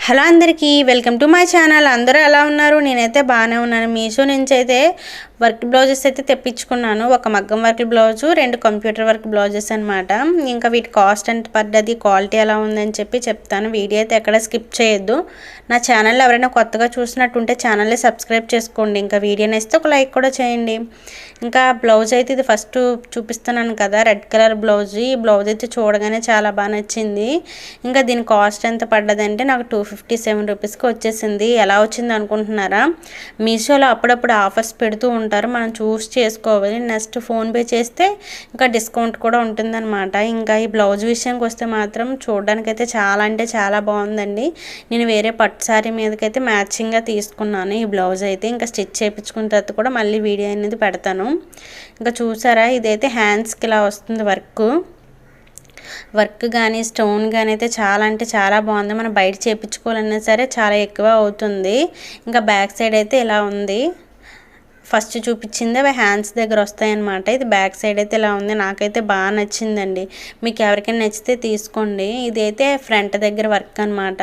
Hello అందరికీ welcome to my channel. అందరూ ఎలా ఉన్నారు? నేనైతే బాగానే ఉన్నాను. మీషో నుంచి అయితే వర్క్ బ్లౌజెస్ అయితే తెప్పించుకున్నాను. ఒక మగ్గం work blouse, 2 computer work blouses అనమాట. ఇంకా వీటి కాస్ట్ ఎంత పడ్డది, క్వాలిటీ ఎలా ఉందని చెప్పి చెప్తాను. వీడియో అయితే ఎక్కడ స్కిప్ చేయొద్దు. నా ఛానల్ ఎవరైనా కొత్తగా చూసినట్టుంటే ఛానల్ని సబ్స్క్రైబ్ చేసుకోండి. ఇంకా వీడియో నచ్చితే ఒక లైక్ కూడా చేయండి. ఇంకా బ్లౌజ్ అయితే ఇది ఫస్ట్ చూపిస్తున్నాను కదా, రెడ్ కలర్ బ్లౌజ్. ఈ బ్లౌజ్ అయితే చూడగానే చాలా బాగా నచ్చింది. ఇంకా దీని కాస్ట్ ఎంత పడ్డదంటే నాకు 257 రూపీస్కి వచ్చేసింది. ఎలా వచ్చింది అనుకుంటున్నారా? మీషోలో అప్పుడప్పుడు ఆఫర్స్ పెడుతూ ఉంటారు, మనం చూస్ చేసుకోవాలి. నెక్స్ట్ ఫోన్పే చేస్తే ఇంకా డిస్కౌంట్ కూడా ఉంటుందన్నమాట. ఇంకా ఈ బ్లౌజ్ విషయానికి వస్తే మాత్రం చూడడానికైతే చాలా అంటే చాలా బాగుందండి. నేను వేరే పట్టు సారీ మీదకైతే మ్యాచింగ్గా తీసుకున్నాను ఈ బ్లౌజ్ అయితే. ఇంకా స్టిచ్ చేయించుకున్న తర్వాత కూడా మళ్ళీ వీడియో అనేది పెడతాను. ఇంకా చూసారా, ఇదైతే హ్యాండ్స్కి ఇలా వస్తుంది వర్క్ కానీ స్టోన్ కానీ అయితే చాలా అంటే చాలా బాగుంది. మనం బయట చేయించుకోవాలన్నా సరే చాలా ఎక్కువ అవుతుంది. ఇంకా బ్యాక్ సైడ్ అయితే ఇలా ఉంది. ఫస్ట్ చూపించింది అవి హ్యాండ్స్ దగ్గర వస్తాయన్నమాట. ఇది బ్యాక్ సైడ్ అయితే ఇలా ఉంది. నాకైతే బాగా నచ్చిందండి. మీకు ఎవరికైనా నచ్చితే తీసుకోండి. ఇది అయితే ఫ్రంట్ దగ్గర వర్క్ అనమాట.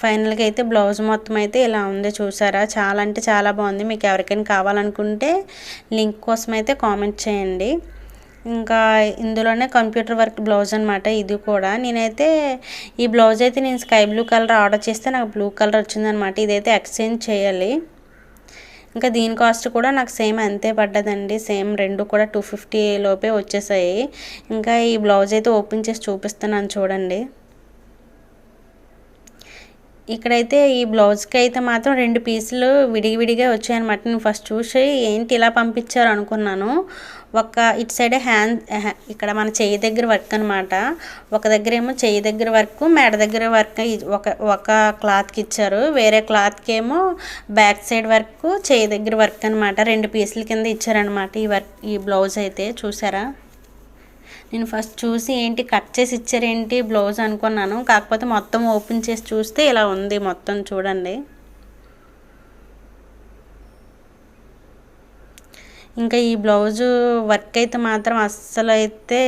ఫైనల్గా అయితే బ్లౌజ్ మొత్తం అయితే ఇలా ఉంది. చూసారా, చాలా అంటే చాలా బాగుంది. మీకు ఎవరికైనా కావాలనుకుంటే లింక్ కోసం అయితే కామెంట్ చేయండి. ఇంకా ఇందులోనే కంప్యూటర్ వర్క్ బ్లౌజ్ అనమాట ఇది కూడా. నేనైతే ఈ బ్లౌజ్ అయితే నేను స్కై బ్లూ కలర్ ఆర్డర్ చేస్తే నాకు బ్లూ కలర్ వచ్చిందనమాట. ఇదైతే ఎక్స్చేంజ్ చేయాలి. ఇంకా దీని కాస్ట్ కూడా నాకు సేమ్ అంతే పడ్డదండి. సేమ్ రెండు కూడా 250 లోపే వచ్చేసాయి. ఇంకా ఈ బ్లౌజ్ అయితే ఓపెన్ చేసి చూపిస్తున్నాను చూడండి. ఇక్కడైతే ఈ బ్లౌజ్కి అయితే మాత్రం 2 పీసులు విడివిడిగా వచ్చాయన్నమాట. నేను ఫస్ట్ చూసి ఏంటి ఇలా పంపించారు అనుకున్నాను. ఇటు సైడ్ ఇక్కడ మన చెయ్యి దగ్గర వర్క్ అనమాట. ఒక దగ్గర ఏమో చెయ్యి దగ్గర వర్క్, మెడ దగ్గర వర్క్ ఒక క్లాత్కి ఇచ్చారు. వేరే క్లాత్కి ఏమో బ్యాక్ సైడ్ వర్క్, చెయ్యి దగ్గర వర్క్ అనమాట. 2 పీసుల కింద ఇచ్చారనమాట ఈ బ్లౌజ్ అయితే. చూసారా, నేను ఫస్ట్ చూసి ఏంటి కట్ చేసి ఇచ్చారేంటి బ్లౌజ్ అనుకున్నాను. కాకపోతే మొత్తం ఓపెన్ చేసి చూస్తే ఇలా ఉంది మొత్తం. చూడండి, ఇంకా ఈ బ్లౌజు వర్క్ అయితే మాత్రం అస్సలు అయితే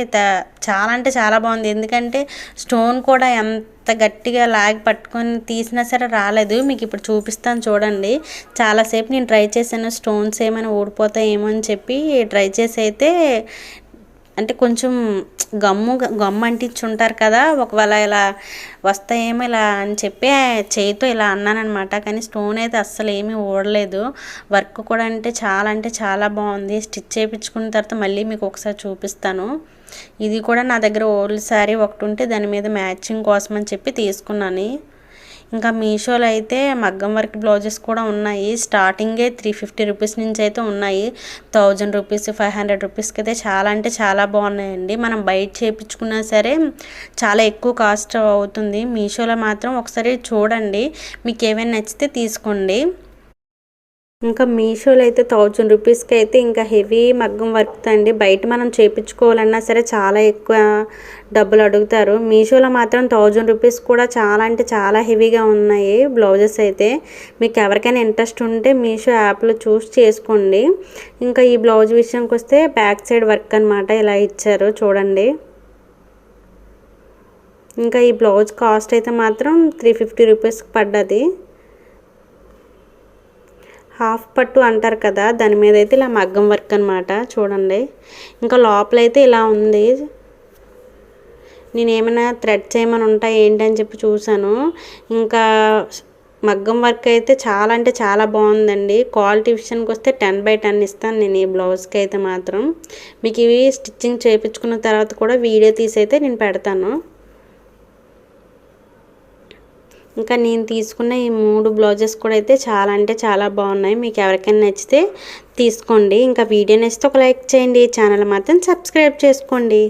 చాలా అంటే చాలా బాగుంది. ఎందుకంటే స్టోన్ కూడా ఎంత గట్టిగా లాగి పట్టుకొని తీసినా సరే రాలేదు. మీకు ఇప్పుడు చూపిస్తాను చూడండి. చాలాసేపు నేను ట్రై చేశాను, స్టోన్స్ ఏమైనా ఊడిపోతాయేమో అని చెప్పి ట్రై చేసి అయితే, అంటే కొంచెం గమ్ము అంటించి ఉంటారు కదా, ఒకవేళ ఇలా వస్తాయేమో ఇలా అని చెప్పి చేయితో ఇలా అన్నానమాట. కానీ స్టోన్ అయితే అస్సలు ఏమీ ఊడలేదు. వర్క్ కూడా అంటే చాలా బాగుంది. స్టిచ్ చేయించుకున్న తర్వాత మళ్ళీ మీకు ఒకసారి చూపిస్తాను. ఇది కూడా నా దగ్గర ఓల్డ్ శారీ ఒకటి ఉంటే దాని మీద మ్యాచింగ్ కోసం అని చెప్పి తీసుకున్నాను. ఇంకా మీషోలో అయితే మగ్గం వర్క్ బ్లౌజెస్ కూడా ఉన్నాయి. స్టార్టింగే 350 రూపీస్ నుంచి అయితే ఉన్నాయి. 1000 రూపీస్, 500 రూపీస్కి అయితే చాలా అంటే చాలా బాగున్నాయండి. మనం బయట చేయించుకున్నా సరే చాలా ఎక్కువ కాస్ట్ అవుతుంది. మీషోలో మాత్రం ఒకసారి చూడండి, మీకు ఏమైనా నచ్చితే తీసుకోండి. ఇంకా మీషోలో అయితే 1000 రూపీస్కి అయితే ఇంకా హెవీ మగ్గం వర్క్ అండి. బయట మనం చేయించుకోవాలన్నా సరే చాలా ఎక్కువ డబ్బులు అడుగుతారు. మీషోలో మాత్రం 1000 రూపీస్ కూడా చాలా అంటే చాలా హెవీగా ఉన్నాయి బ్లౌజెస్ అయితే. మీకు ఎవరికైనా ఇంట్రెస్ట్ ఉంటే మీషో యాప్లో చూస్ చేసుకోండి. ఇంకా ఈ బ్లౌజ్ విషయానికి వస్తే బ్యాక్ సైడ్ వర్క్ అనమాట ఇలా ఇచ్చారు చూడండి. ఇంకా ఈ బ్లౌజ్ కాస్ట్ అయితే మాత్రం 350 రూపీస్కి పడ్డది. హాఫ్ పట్టు అంటారు కదా, దాని మీద అయితే ఇలా మగ్గం వర్క్ అనమాట చూడండి. ఇంకా లోపలైతే ఇలా ఉంది. నేను ఏమైనా థ్రెడ్ చేయమని ఉంటాయి ఏంటని చెప్పి చూశాను. ఇంకా మగ్గం వర్క్ అయితే చాలా అంటే చాలా బాగుందండి. క్వాలిటీ విషయానికి వస్తే 10/10 ఇస్తాను నేను ఈ బ్లౌజ్కి అయితే మాత్రం. మీకు ఇవి స్టిచ్చింగ్ చేయించుకున్న తర్వాత కూడా వీడియో తీసి అయితే నేను పెడతాను. ఇంకా నేను తీసుకున్న ఈ 3 బ్లౌజెస్ కూడా అయితే చాలా అంటే చాలా బాగున్నాయి. మీకు ఎవరికైనా నచ్చితే తీసుకోండి. ఇంకా వీడియో నచ్చితే ఒక లైక్ చేయండి. ఛానల్ మాత్రం సబ్స్క్రైబ్ చేసుకోండి.